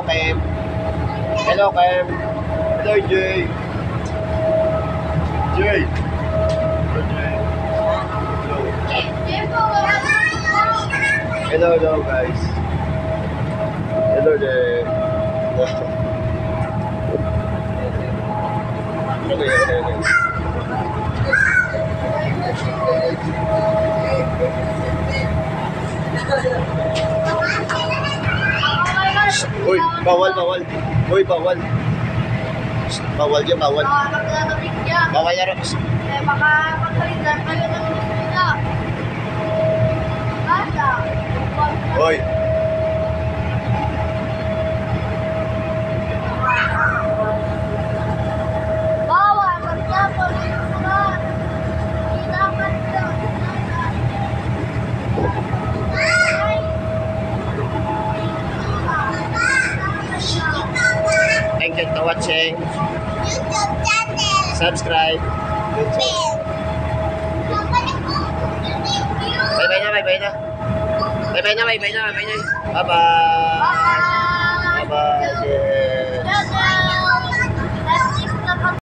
Hello, Kem. Hello, Kem. Hello, Jay. Jay. Hello, Jay. Hello, hello, guys. Hello, Jay. Okay. Uy, bawal. Uy, bawal. Bawal yan, bawal. Bawal yan, Rox. Baka pagkalitan kayo ng nila. Bata. Uy. Bawal, magtapos. Hindi dapat yun. Thank you for watching. YouTube channel. Subscribe. Bell. Bye-bye na. Bye-bye na. Bye-bye. Bye. Bye-bye. Yeah.